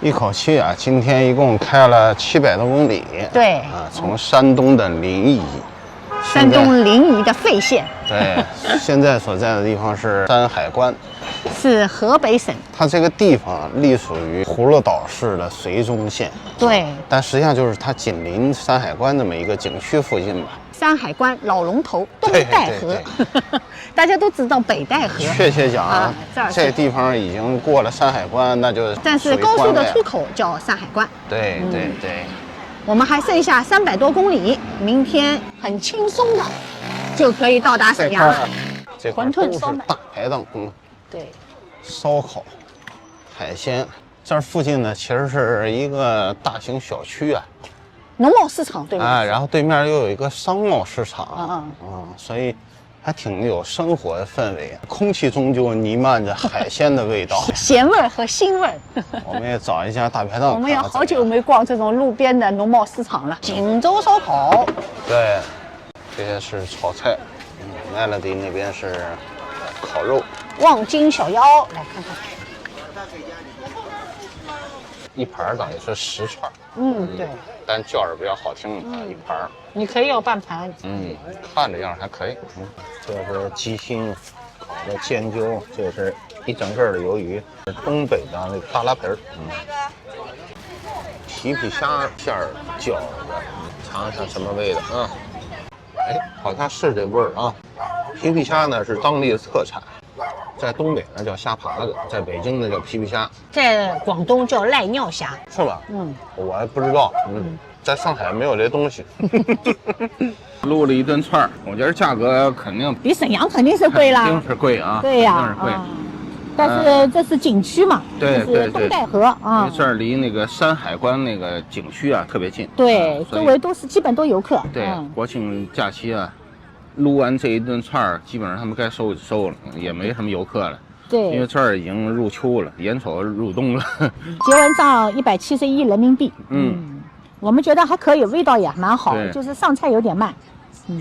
一口气啊，今天一共开了700多公里。对啊，从山东的临沂，山东临沂的费县，对，现在所在的地方是山海关，是河北省。它这个地方隶属于葫芦岛市的绥中县。对，但实际上就是它紧邻山海关这么一个景区附近吧。山海关、老龙头、东戴河，大家都知道北戴河。确切讲啊，这地方已经过了山海关，那就但是高速的出口叫山海关。对对对。我们还剩下300多公里，明天很轻松的就可以到达沈阳了。馄饨烧麦、大排档，对，烧烤、海鲜。这儿附近呢，其实是一个大型小区啊。农贸市场对吗？然后对面又有一个商贸市场，所以还挺有生活的氛围。空气中就弥漫着海鲜的味道，咸味和腥味。我们也找一家大排档。我们也好久没逛这种路边的农贸市场了。锦州烧烤，对，这些是炒菜。Melody 那边是烤肉。望京小腰，来看看。一盘等于是10串。对。但叫着比较好听啊，一盘。你可以要半盘。看着样还可以。这是鸡心烤的尖椒，这是一整个的鱿鱼，是东北的那个大拉皮儿。皮皮虾馅儿饺子，尝尝什么味道啊？哎，好像是这味儿啊。皮皮虾呢是当地的特产，在东北呢叫虾爬子，在北京呢叫皮皮虾，在广东叫赖尿虾，是吧？我还不知道。在上海没有这东西。撸了一顿串儿，我觉得价格肯定比沈阳肯定是贵啦，肯定是贵啊，对呀，肯定是贵。但是这是景区嘛，对对对，东戴河啊，这儿离那个山海关那个景区啊特别近，对，周围都是基本都游客。对，国庆假期啊，撸完这一顿串儿，基本上他们该收就收了，也没什么游客了。对，因为这儿已经入秋了，眼瞅入冬了。结完账171人民币。我们觉得还可以，味道也蛮好，就是上菜有点慢。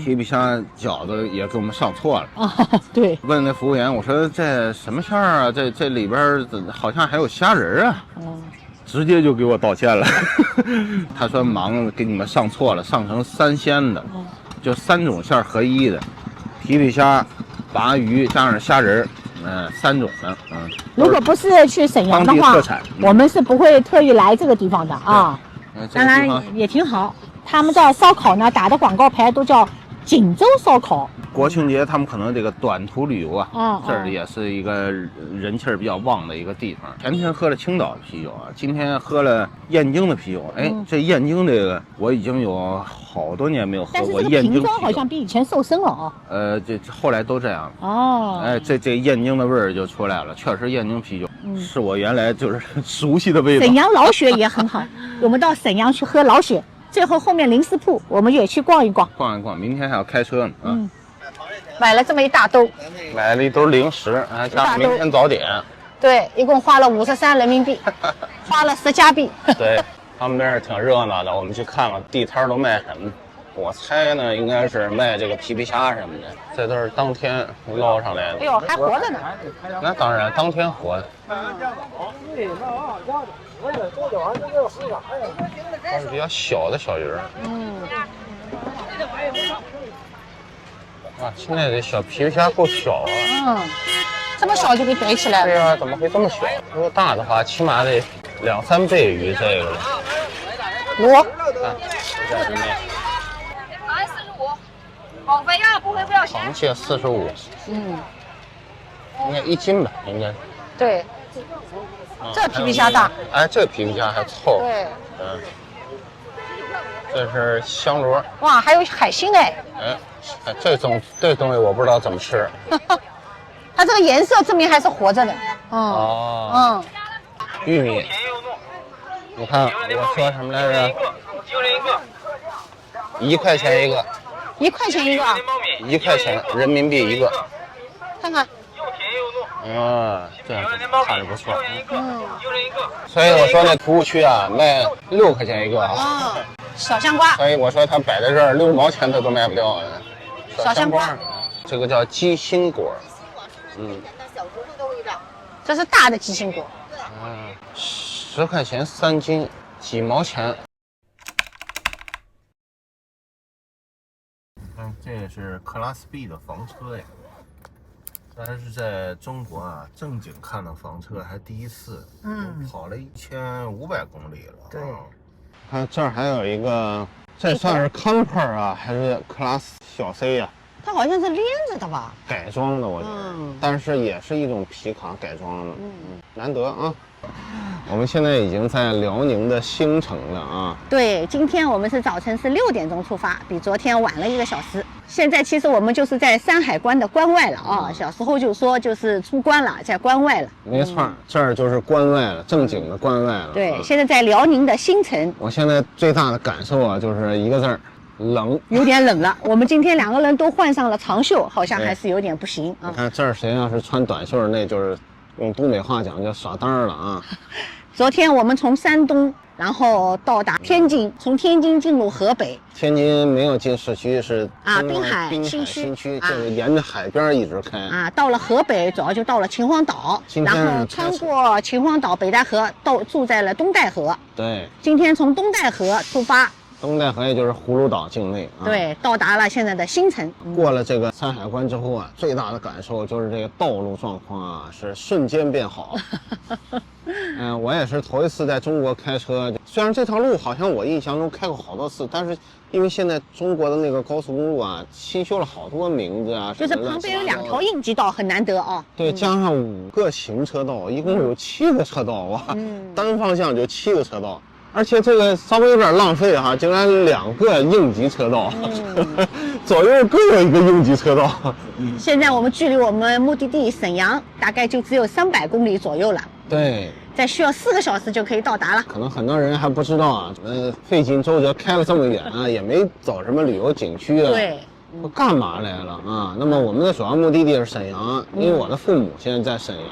皮皮虾饺子也给我们上错了啊！对，问那服务员，我说这什么馅儿啊？这里边好像还有虾仁啊！直接就给我道歉了。他说忙给你们上错了，上成3鲜的，就3种馅合一的，皮皮虾、鲅鱼加上虾仁，3种的。如果不是去沈阳的话，我们是不会特意来这个地方的啊。当然也挺好。他们这烧烤呢，打的广告牌都叫锦州烧烤。国庆节他们可能这个短途旅游啊，这儿也是一个人气儿比较旺的一个地方。前天喝了青岛的啤酒啊，今天喝了燕京的啤酒。哎，这燕京这个我已经有好多年没有喝过燕京啤酒。瓶装好像比以前瘦身了啊。这后来都这样了。哦。哎，这燕京的味儿就出来了，确实燕京啤酒是我原来就是熟悉的味道。沈阳老雪也很好，我们到沈阳去喝老雪。最后面零食铺我们也去逛一逛，明天还要开车呢。买了这么一大兜，买了一兜零食，加上明天早点。对，一共花了53人民币，花了10加币。对，他们这儿挺热闹的，我们去看看地摊都卖什么。我猜呢，应该是卖这个皮皮虾什么的，这都是当天捞上来的。哎呦，还活着呢！那当然，当天活的。都是比较小的小鱼儿。哇，现在这小皮皮虾够小啊。这么小就给逮起来了。对啊，怎么会这么小？如果大的话，起码得2、3倍于这个了。我看，这是那。45，保肥啊，不会不要钱。螃蟹45。应该1斤吧，应该。对。这皮皮虾大。哎，这皮皮虾还凑。对。这是香螺。哇，还有海星哎。这东西我不知道怎么吃。它这个颜色证明还是活着的。玉米。你看我说什么来着？1块钱一个。1块钱一个。1块钱人民币一个。看看。这样看着不错。所以我说那服务区啊，卖6块钱一个啊。小香瓜。所以我说它摆在这儿6毛钱它都卖不掉。小香瓜，这个叫鸡心果。这是大的鸡心果。10块钱3斤，几毛钱。看，这也是Class B 的房车呀。但是在中国啊，正经看到房车还第一次，跑了1500公里了。对，看这儿还有一个，这算是 Camper 啊，还是 Class 小 C 呀？它好像是连着的吧？改装的，我觉得，但是也是一种皮卡改装的，难得啊。我们现在已经在辽宁的兴城了啊。对，今天我们是早晨是6点钟出发，比昨天晚了1个小时。现在其实我们就是在山海关的关外了啊。小时候就说就是出关了，在关外了。没错，这儿就是关外了，正经的关外了。对，现在在辽宁的兴城。我现在最大的感受啊，就是一个字儿。冷，有点冷了。我们今天2个人都换上了长袖，好像还是有点不行啊。你看这儿谁要是穿短袖，那就是用东北话讲叫耍单了啊。昨天我们从山东，然后到达天津，从天津进入河北。天津没有进市区，是滨海新区，就是沿着海边一直开啊。到了河北，主要就到了秦皇岛，然后穿过秦皇岛、北戴河，住在了东戴河。对，今天从东戴河出发。东戴河也就是葫芦岛境内啊。对，到达了现在的兴城。过了这个山海关之后啊，最大的感受就是这个道路状况啊是瞬间变好。我也是头一次在中国开车，虽然这条路好像我印象中开过好多次，但是因为现在中国的那个高速公路啊新修了好多名字啊，就是旁边有2条应急道，很难得啊。对，加上5个行车道，一共有7个车道哇，单方向就7个车道。而且这个稍微有点浪费哈，竟然2个应急车道，左右各有一个应急车道。现在我们距离我们目的地沈阳大概就只有300公里左右了。对，再需要4个小时就可以到达了。可能很多人还不知道啊，费尽周折开了这么远啊，也没走什么旅游景区啊。对。我干嘛来了啊？那么我们的主要目的地是沈阳，因为我的父母现在在沈阳。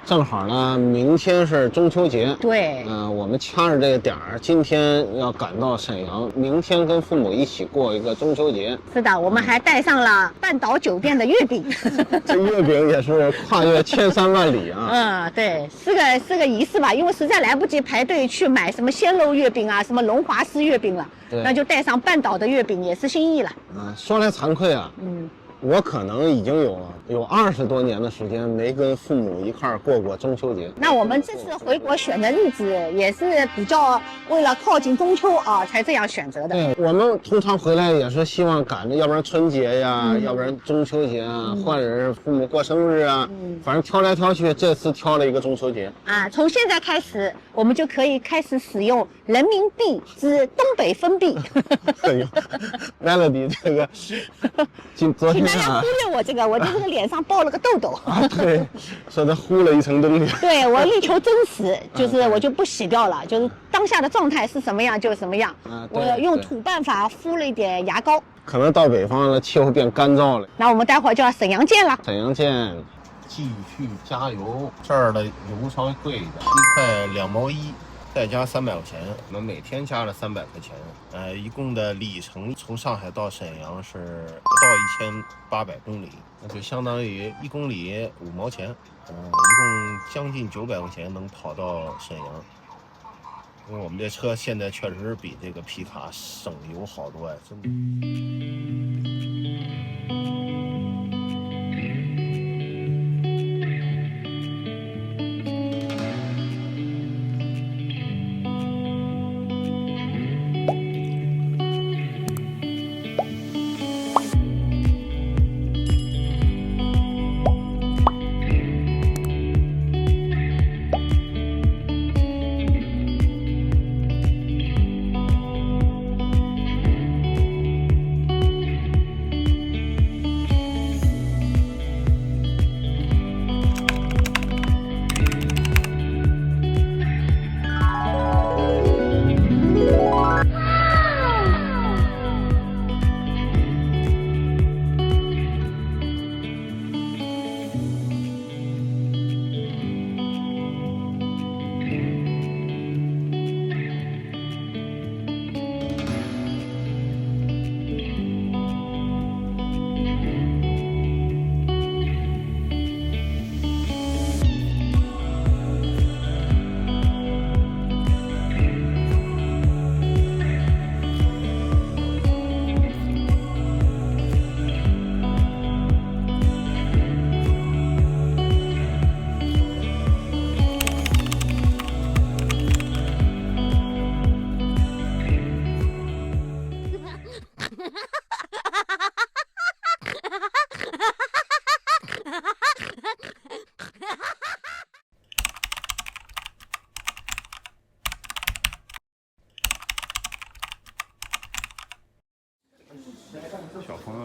正好呢，明天是中秋节。对，我们掐着这个点儿，今天要赶到沈阳，明天跟父母一起过一个中秋节。是的，我们还带上了半岛酒店的月饼。这月饼也是跨越千山万里啊。对，是个仪式吧，因为实在来不及排队去买什么鲜肉月饼啊，什么龙华丝月饼了，那就带上半岛的月饼，也是心意了。说来惭愧啊。我可能已经有20多年的时间没跟父母一块儿过中秋节。那我们这次回国选的日子也是比较为了靠近中秋啊，才这样选择的。对，我们通常回来也是希望赶着，要不然春节呀，要不然中秋节啊，或者是父母过生日啊，反正挑来挑去，这次挑了一个中秋节啊。从现在开始，我们就可以开始使用人民币之东北分币。Melody 这个，昨天。大家忽略我这个脸上爆了个痘痘啊，对，说他糊了一层东西。对，我力求真实，就是我就不洗掉了，就是当下的状态是什么样就什么样。我用土办法敷了一点牙膏。可能到北方了，气候变干燥了。那我们待会儿就要沈阳见了。沈阳见，继续加油。这儿的油稍微贵一点，1块2毛1。再加300块钱，我们每天加了300块钱，一共的里程从上海到沈阳是不到1800公里，那就相当于1公里5毛钱，一共将近900块钱能跑到沈阳。因为我们这车现在确实比这个皮卡省油好多呀，真的。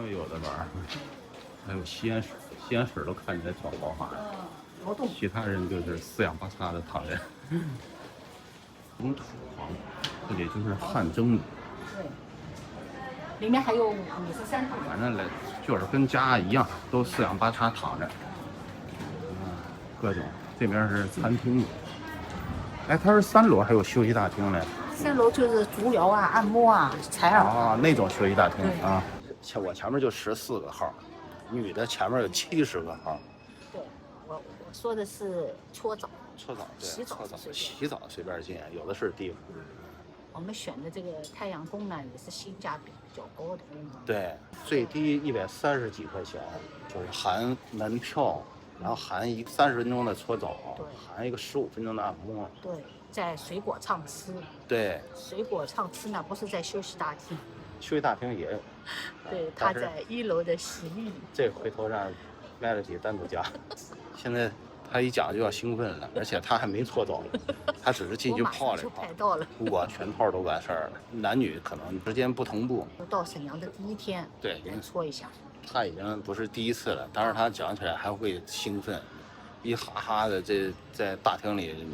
么有的玩儿，还有西安市都看起来挺豪华的，其他人就是四仰八叉的躺着。土房，这里就是汗蒸的。对，里面还有53套。反正就是跟家一样，都四仰八叉躺着。各种，这边是餐厅。哎，它是3楼还有休息大厅嘞。3楼就是足疗啊、按摩啊、采耳啊，那种休息大厅啊。我前面就14个号，女的前面有70个号。对，我说的是搓澡。搓澡对，洗澡随便进，有的是地方。我们选的这个太阳宫呢，也是性价比比较高的。对，最低130几块钱，就是含门票，然后含一个30分钟的搓澡，含一个15分钟的按摩。对，在水果畅吃。对，水果畅吃呢，不是在休息大厅。休息大厅也有。对，它在1楼的洗浴。这回头让Melody单独讲。现在。他一讲就要兴奋了，而且他还没搓澡呢，他只是进去泡了一泡，我全套都完事儿了。男女可能之间不同步。到沈阳的第1天，对，搓一下。他已经不是第一次了，但是他讲起来还会兴奋，一哈哈的，这在大厅里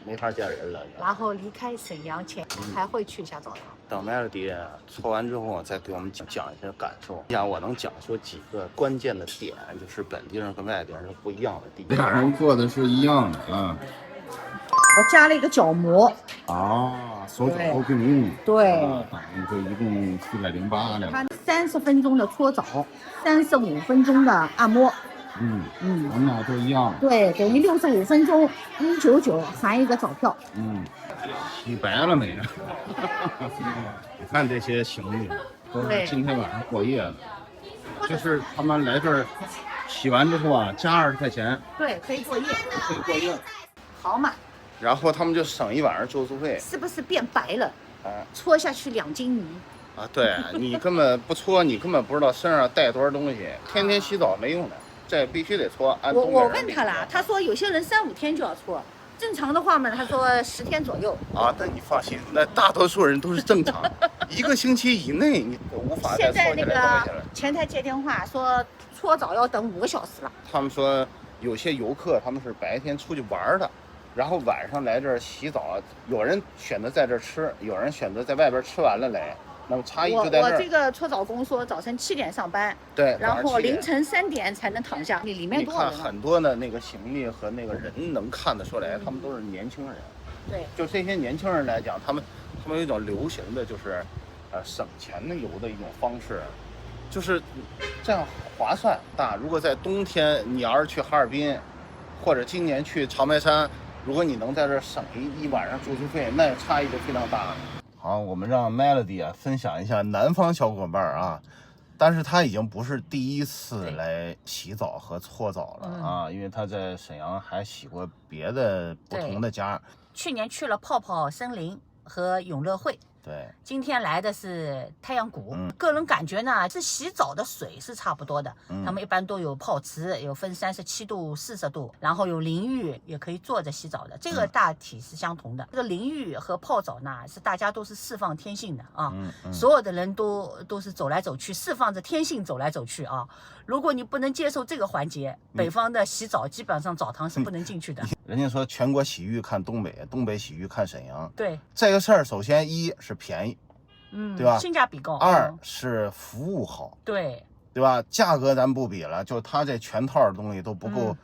没法见人了。然后离开沈阳前还会去一下澡堂。等Melody搓完之后，再给我们讲一些感受。这样我能讲出几个关键的点，就是本地人跟外地人是不一样的地方。俩人做的是一样的啊。我加了一个脚膜。啊，手脚都并用。对。就一共408两。它30分钟的搓澡，35分钟的按摩。我们俩都一样。对，等于65分钟，199含一个早票。洗白了没？你看这些行李都是今天晚上过夜的，就是他们来这儿洗完之后啊，加20块钱。对，可以过夜。可以过夜。好嘛。然后他们就省一晚上住宿费。是不是变白了？搓下去2斤泥。啊，对你根本不搓，你根本不知道身上带多少东西，天天洗澡没用的。这必须得搓。我问他了，他说有些人3、5天就要搓，正常的话嘛，他说10天左右。啊，那你放心，那大多数人都是正常，1个星期以内你都无法再搓起来东西了。现在那个前台接电话说搓澡要等5个小时了。他们说有些游客他们是白天出去玩的，然后晚上来这儿洗澡，有人选择在这儿吃，有人选择在外边吃完了来。那么差异就在这儿。我这个搓澡工说早晨7点上班，对，然后凌晨3点才能躺下。里面多少人？你看很多的那个行李和那个人能看得出来，他们都是年轻人。对，就这些年轻人来讲，他们有一种流行的就是，省钱的游的一种方式，就是这样划算大。如果在冬天你要是去哈尔滨，或者今年去长白山，如果你能在这省一晚上住宿费，那差异就非常大了。好，我们让 Melody 分享一下南方小伙伴啊，但是他已经不是第一次来洗澡和搓澡了啊，因为他在沈阳还洗过别的不同的家。去年去了泡泡森林和永乐汇。对，今天来的是太阳谷。个人感觉呢，是洗澡的水是差不多的。他们一般都有泡池，有分37度、40度，然后有淋浴，也可以坐着洗澡的，这个大体是相同的。这个淋浴和泡澡呢，是大家都是释放天性的啊，所有的人都是走来走去，释放着天性走来走去啊。如果你不能接受这个环节，北方的洗澡基本上澡堂是不能进去的。人家说全国洗浴看东北，东北洗浴看沈阳。对，这个事儿首先1是便宜，对吧？性价比高。2是服务好，对吧？价格咱不比了，就它这全套的东西都不够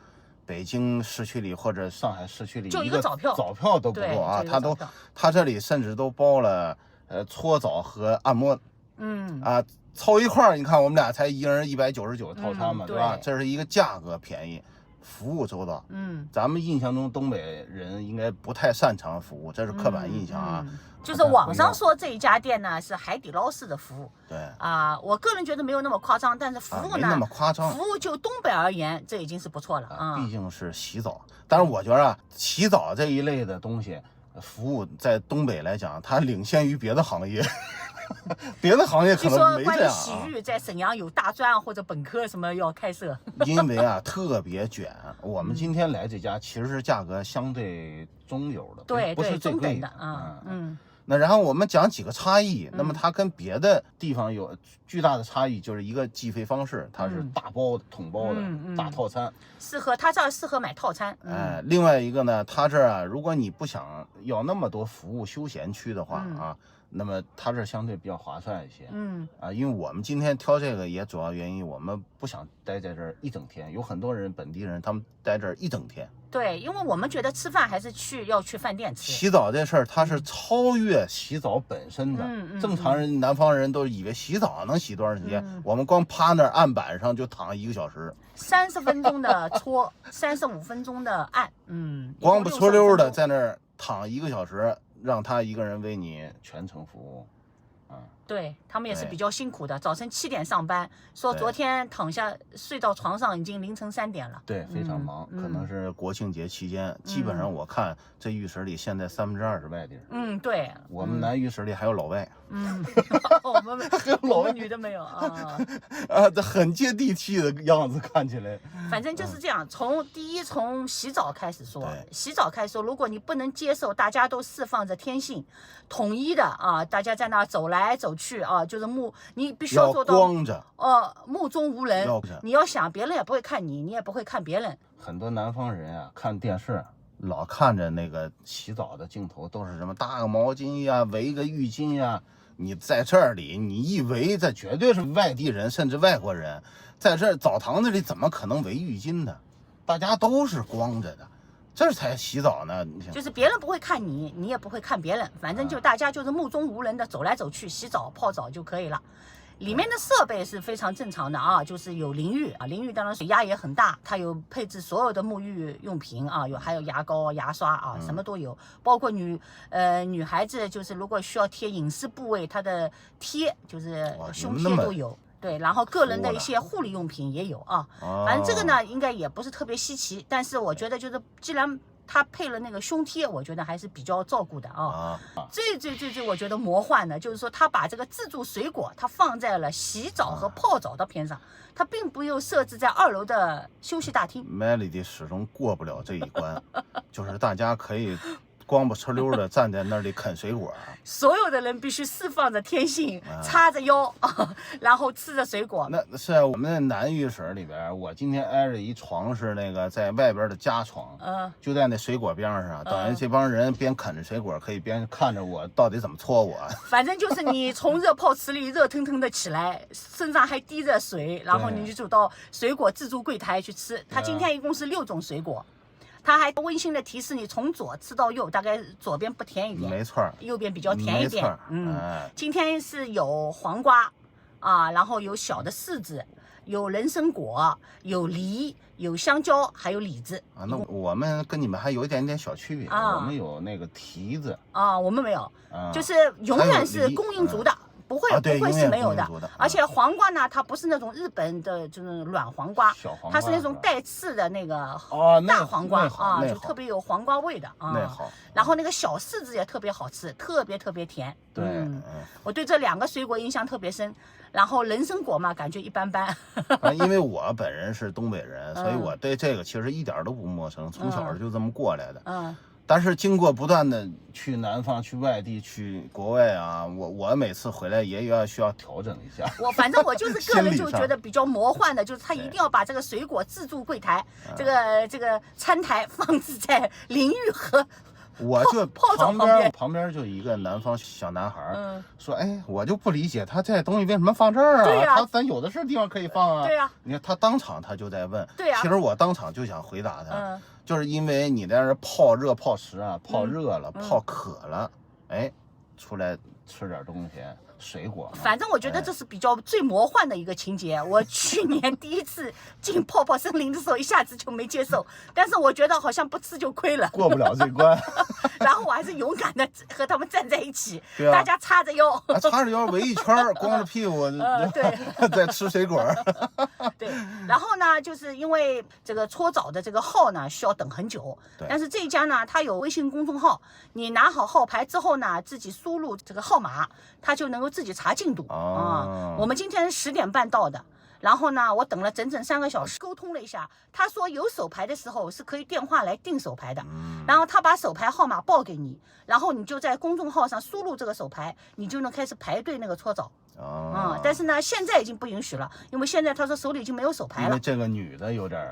北京市区里或者上海市区里就一个早票都不够啊！它这里甚至都包了搓澡和按摩，凑一块儿，你看我们俩才一人199套餐嘛，对吧？这是一个价格便宜，服务周到。咱们印象中东北人应该不太擅长服务，这是刻板印象啊。就是网上说这一家店呢是海底捞式的服务，对我个人觉得没有那么夸张，但是服务呢，没那么夸张。服务就东北而言，这已经是不错了啊。毕竟是洗澡，但是我觉得洗澡这一类的东西，服务在东北来讲，它领先于别的行业。别的行业可能没这样。关于洗浴，在沈阳有大专或者本科什么要开设。因为特别卷。我们今天来这家其实是价格相对中游的，对，不是最贵的那然后我们讲几个差异，那么它跟别的地方有巨大的差异，就是一个计费方式，它是大包的、统包的大套餐，它这儿适合买套餐。另外一个呢，它这儿啊，如果你不想要那么多服务休闲区的话啊，那么它这相对比较划算一些。因为我们今天挑这个也主要原因，我们不想待在这儿一整天，有很多人本地人他们待这儿一整天。对，因为我们觉得吃饭还是要去饭店吃。洗澡这事儿，它是超越洗澡本身的。正常人、南方人都以为洗澡能洗多长时间，我们光趴那儿案板上就躺1个小时，30分钟的搓，35分钟的按，光不搓溜的在那儿躺1个小时，让他一个人为你全程服务。对他们也是比较辛苦的，早晨7点上班，说昨天躺下睡到床上已经凌晨3点了。对，非常忙，可能是国庆节期间，基本上我看这浴室里现在20%是外地人。对，我们男浴室里还有老外。我们女的没有啊。这很接地气的样子，看起来。反正就是这样，从洗澡开始说，如果你不能接受大家都释放着天性，统一的啊，大家在那走来走去啊，就是你必须要做到光着，目中无人。你要想别人也不会看你，你也不会看别人。很多南方人啊，看电视老看着那个洗澡的镜头，都是什么搭个毛巾呀，围个浴巾呀。你在这里，你一围，这绝对是外地人，甚至外国人，在这澡堂子里怎么可能围浴巾呢？大家都是光着的，这才洗澡呢。就是别人不会看你，你也不会看别人，反正就大家就是目中无人的走来走去，洗澡泡澡就可以了。里面的设备是非常正常的啊，就是有淋浴啊，淋浴当然水压也很大，它有配置所有的沐浴用品啊，还有牙膏、牙刷啊，什么都有，包括女孩子就是如果需要贴隐私部位，它的贴就是胸贴都有。对，然后个人的一些护理用品也有啊，反正这个呢应该也不是特别稀奇，但是我觉得就是既然它配了那个胸贴，我觉得还是比较照顾的啊。最我觉得魔幻的就是说，他把这个自助水果它放在了洗澡和泡澡的边上，它并不用设置在2楼的休息大厅。Melody 始终过不了这一关，就是大家可以光不哧溜的站在那里啃水果，所有的人必须释放着天性，叉着腰，然后吃着水果。那是我们的男浴室里边，我今天挨着一床是那个在外边的家床，就在那水果边上，等于这帮人边啃着水果，可以边看着我到底怎么搓我。反正就是你从热泡池里热腾腾的起来，身上还滴着水，然后你就走到水果自助柜台去吃。他今天一共是6种水果。他还温馨的提示你从左吃到右，大概左边不甜一点，没错，右边比较甜一点。今天是有黄瓜啊，然后有小的柿子，有人参果，有梨，有香蕉，还有李子啊。那我们跟你们还有一点点小区别，我们有那个提子啊，我们没有，就是永远是供应足的。不会是没有的，而且黄瓜呢，它不是那种日本的这种软黄瓜，它是那种带刺的那个大黄瓜啊，就特别有黄瓜味的啊。然后那个小柿子也特别好吃，特别甜。对，我对这2个水果印象特别深。然后人参果嘛，感觉一般般。因为我本人是东北人，所以我对这个其实一点都不陌生，从小就这么过来的。但是经过不断的去南方、去外地、去国外啊，我每次回来也需要调整一下。反正我就是个人就觉得比较魔幻的，就是他一定要把这个水果自助柜台、这个餐台放置在淋浴和我就泡澡旁边就一个南方小男孩，说：“哎，我就不理解他这东西为什么放这儿啊？对呀，咱有的是地方可以放啊。”对呀，你看他当场他就在问。对呀，其实我当场就想回答他，就是因为你在这泡热泡池啊，泡热了，泡渴了，哎，出来吃点东西。水果，反正我觉得这是比较最魔幻的一个情节。我去年第一次进泡泡森林的时候，一下子就没接受，但是我觉得好像不吃就亏了，过不了这关。然后我还是勇敢的和他们站在一起，大家叉着腰，叉着腰围一圈，光着屁股，对，在吃水果。对，然后呢，就是因为这个搓澡的这个号呢需要等很久，但是这一家呢，它有微信公众号，你拿好号牌之后呢，自己输入这个号码，它就能够自己查进度啊。我们今天10点半到的，然后呢，我等了整整3个小时，沟通了一下，他说有手牌的时候是可以电话来订手牌的，然后他把手牌号码报给你，然后你就在公众号上输入这个手牌，你就能开始排队那个搓澡。但是呢，现在已经不允许了，因为现在他说手里已经没有手牌了。因为这个女的有点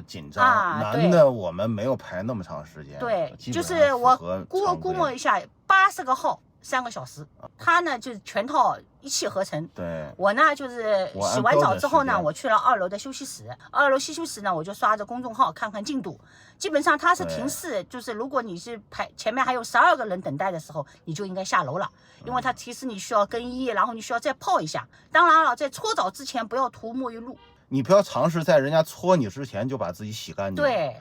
紧张，男的我们没有排那么长时间。对，就是我估摸一下，80个号3个小时，他呢就是全套一气呵成。对，我呢就是洗完澡之后呢，我去了2楼的休息室，2楼休息室呢我就刷着公众号看看进度。基本上它是停市，就是如果你是排前面还有12个人等待的时候，你就应该下楼了，因为它提示你需要更衣，然后你需要再泡一下。当然了，在搓澡之前不要涂沐浴露，你不要尝试在人家搓你之前就把自己洗干净。对。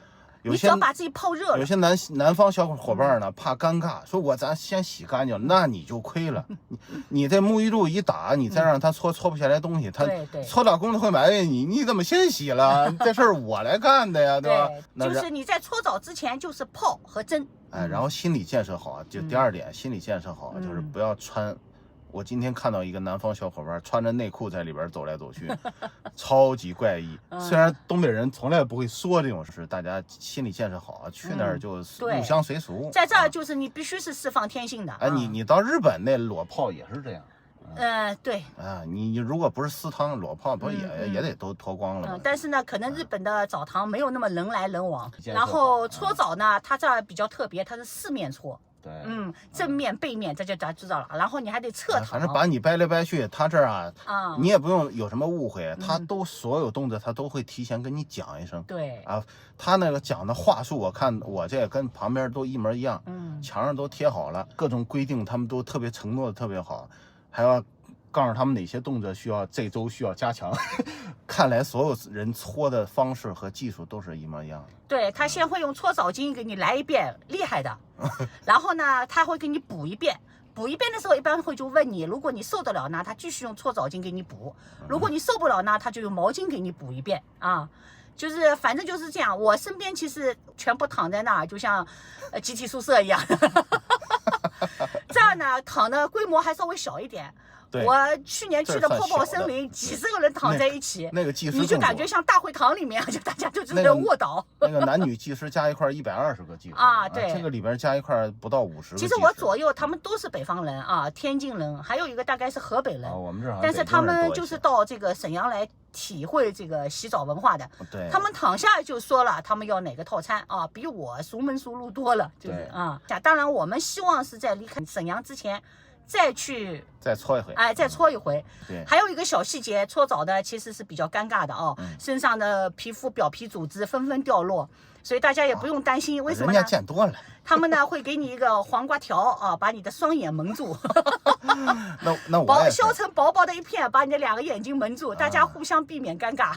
你只要把自己泡热了。有些南方小伙伴呢，怕尴尬，说咱先洗干净，那你就亏了。你这沐浴露一打，你再让他搓不下来东西，他搓澡工的会埋怨你怎么先洗了？这事儿我来干的呀，对吧？就是你在搓澡之前就是泡和蒸。然后心理建设好，就第2点，心理建设好，就是不要穿。我今天看到一个南方小伙伴穿着内裤在里边走来走去，超级怪异。虽然东北人从来不会说这种事，大家心理建设好，去那儿就入乡随俗。在这儿就是你必须是释放天性的。你到日本那裸泡也是这样。对。你如果不是私汤裸泡，不也得都脱光了吗？但是呢，可能日本的澡堂没有那么人来人往。然后搓澡呢，它这儿比较特别，它是4面搓。对，正面背面这就咱知道了，然后你还得侧躺，反正把你掰来掰去，他这儿你也不用有什么误会，他所有动作他都会提前跟你讲一声。对他那个讲的话术，我看我这跟旁边都一模一样，墙上都贴好了，各种规定他们都特别承诺的特别好，还要告诉他们哪些动作这周需要加强。看来所有人搓的方式和技术都是一模一样的。对，他先会用搓澡巾给你来一遍厉害的，然后呢他会给你补一遍。补一遍的时候，一般会就问你，如果你受得了呢，他继续用搓澡巾给你补；如果你受不了呢，他就用毛巾给你补一遍啊。就是反正就是这样。我身边其实全部躺在那儿，就像集体宿舍一样。这样呢，躺的规模还稍微小一点。我去年去的泡泡森林，几十个人躺在一起，那个技师你就感觉像大会堂里面，就大家就在卧倒。那个男女技师加一块120个技师对，这个里边加一块不到50个。其实我左右他们都是北方人天津人，还有一个大概是河北人。我们这但是他们就是到这个沈阳来体会这个洗澡文化的。对，他们躺下就说了，他们要哪个套餐比我熟门熟路多了，就是当然我们希望是在离开沈阳之前。再搓一回，再搓一回。对，还有一个小细节，搓澡的其实是比较尴尬的身上的皮肤表皮组织纷纷掉落，所以大家也不用担心。为什么呢？人家见多了。他们呢会给你一个黄瓜条把你的双眼蒙住。那我削成薄薄的一片，把你的2个眼睛蒙住，大家互相避免尴尬。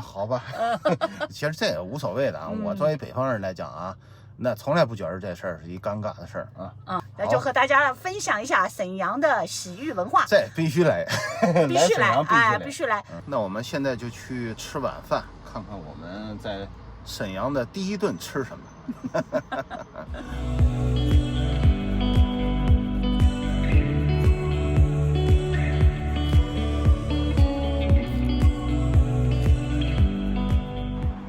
好吧。其实这也无所谓的我作为北方人来讲那从来不觉得这事儿是一尴尬的事儿那就和大家分享一下沈阳的洗浴文化。这必须来，必须来，必须来。那我们现在就去吃晚饭，看看我们在沈阳的第一顿吃什么。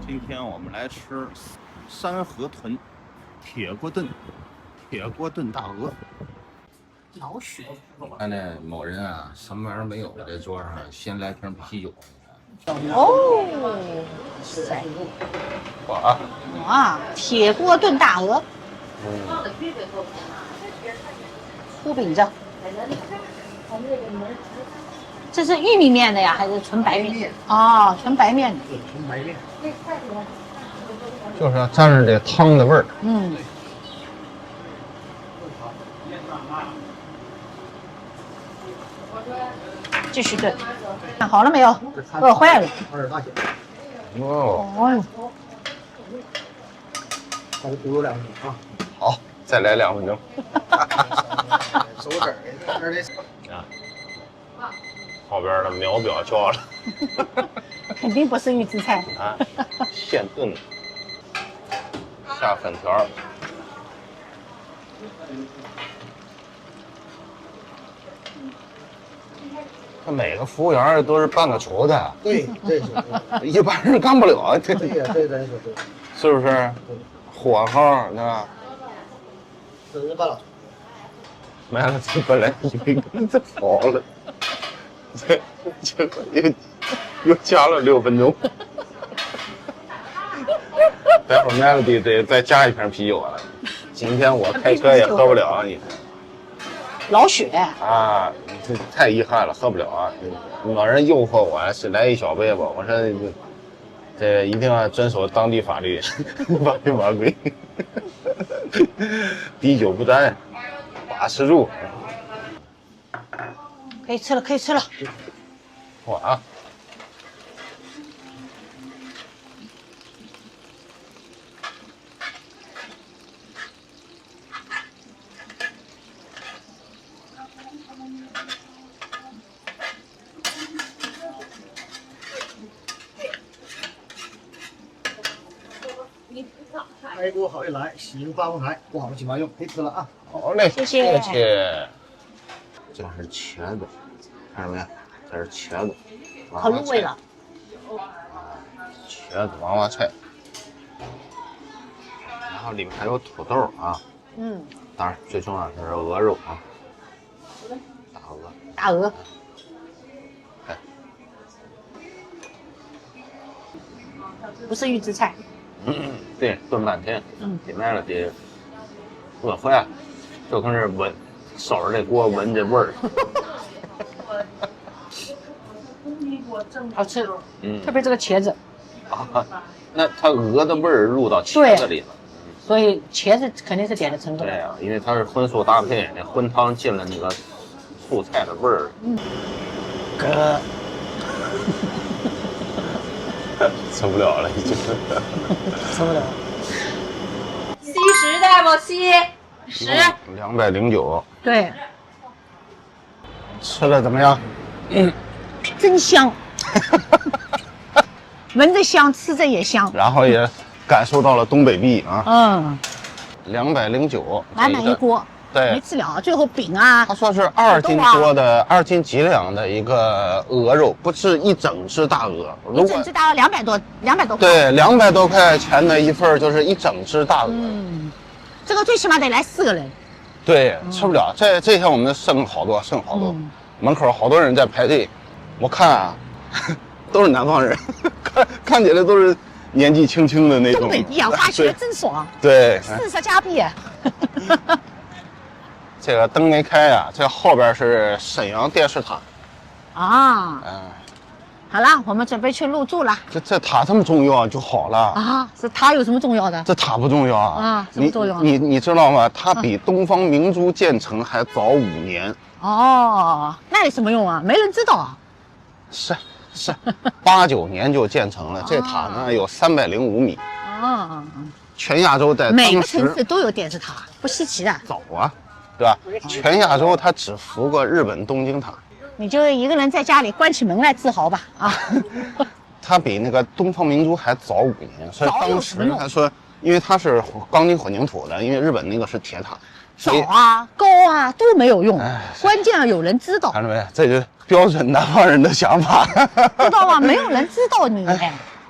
今天我们来吃山河豚。铁锅炖大鹅，老许。看那某人什么玩意儿没有，在桌上先来瓶啤酒。塞。铁锅炖大鹅。糊饼子。这是玉米面的呀，还是纯白面？纯白面的。纯白面。就是要沾着这汤的味儿。继续炖。看好了没有？饿坏了。好，再来2分钟。手指后边的秒表叫了。肯定不是预制菜。现炖的。下粉条。他每个服务员都是半个厨的，对，这是一般人干不了，对呀，对对对，是不是？火候对吧？是吧了？买了这本来以为这好了，结果又加了6分钟。待会儿 Melody 得再加一瓶啤酒了。今天我开车也喝不了，你老雪，啊，这太遗憾了，喝不了啊！老人诱惑我是来一小杯吧，我说这一定要遵守当地法律，法律法规，滴酒不沾，把持住。可以吃了，可以吃了。哇！开锅好一来，喜迎八风台，不好的请慢用，可以吃了啊。好嘞，谢谢谢谢。这是茄子，看着没？这是茄子，好入味了。茄子、娃娃菜，然后里面还有土豆啊。嗯，当然最重要的是鹅肉啊，大鹅。大鹅。哎，不是预制菜。对，炖半天，给卖了得饿坏了，就跟这闻，手着这锅闻这味儿。好吃，嗯特别这个茄子，啊，那它鹅的味儿入到茄子里了。所以茄子肯定是点的成功。对呀、因为它是荤素搭配，那荤汤进了那个素菜的味儿。哥，吃不了了，已经。受不了。西10的不西10， 209，对，吃的怎么样？真香，闻着香，吃着也香。然后也感受到了东北味啊。嗯， 209，满满一锅，没对，吃了。最后饼啊他，说是2斤多的2斤几两的一个鹅肉，不是一整只大鹅。一整只大200多块。对200多块钱的一份就是一整只大鹅。嗯，这个最起码得来4个人。对，吃不了。这天我们剩好多，门口好多人在排队，我看啊，都是南方人，看起来都是年纪轻轻的那种。东北逼啊，化学真爽。对， 40加币。这个灯没开呀、这后边是沈阳电视塔。啊，嗯，好了，我们准备去入住了。这塔这么重要就好了。啊，是它有什么重要的？这塔不重要啊什么重要你知道吗？它比东方明珠建成还早5年。哦，那有什么用啊？没人知道啊。是89年就建成了。这塔呢有305米，啊，全亚洲在每个当时城市都有电视塔，不稀奇的。早啊，对吧？全亚洲它只服过日本东京塔。你就一个人在家里关起门来自豪吧啊！它比那个东方明珠还早5年，所以早有当什么用时他说，因为它是钢筋混凝土的，因为日本那个是铁塔，所以早啊、高啊都没有用哎，关键要有人知道，看着没？这就是标准南方人的想法。知道吗？没有人知道你。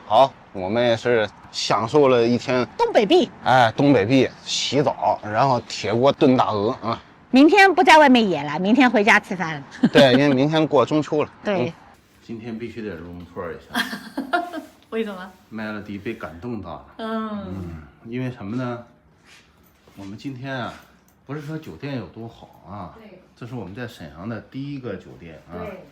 好，我们也是享受了一天，东北壁，哎，东北壁洗澡，然后铁锅炖大鹅啊。明天不在外面演了，明天回家吃饭了。对，因为明天过中秋了。对，今天必须得 room tour 一下。为什么？ Melody 被感动到了。嗯，因为什么呢？我们今天啊，不是说酒店有多好啊，对，这是我们在沈阳的第一个酒店啊。对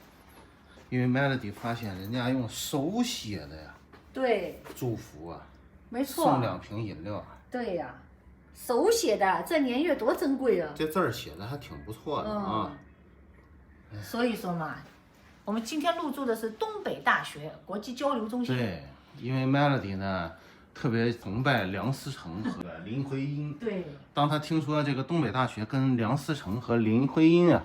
因为 Melody 发现人家用手写的呀，对，祝福啊，没送2瓶饮料，对呀，手写的，这年月多珍贵啊！这字儿写的还挺不错的啊。所以说嘛，我们今天入住的是东北大学国际交流中心。对，因为 Melody 呢特别崇拜梁思成和林徽因。对，当他听说这个东北大学跟梁思成和林徽因啊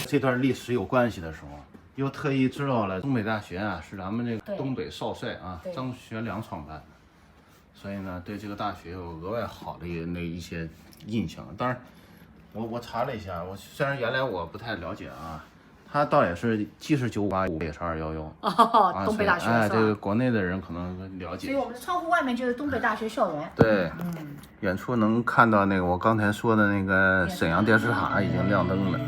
这段历史有关系的时候，又特意知道了东北大学啊是咱们这个对东北少帅啊对张学良创办的，所以呢对这个大学有额外好的一些印象。当然，我查了一下，我虽然原来我不太了解啊，它倒也是既是985也是211。哦，东北大学哎，是吧？这个国内的人可能了解。所以我们的窗户外面就是东北大学校园。对，远处能看到那个我刚才说的那个沈阳电视塔已经亮灯了，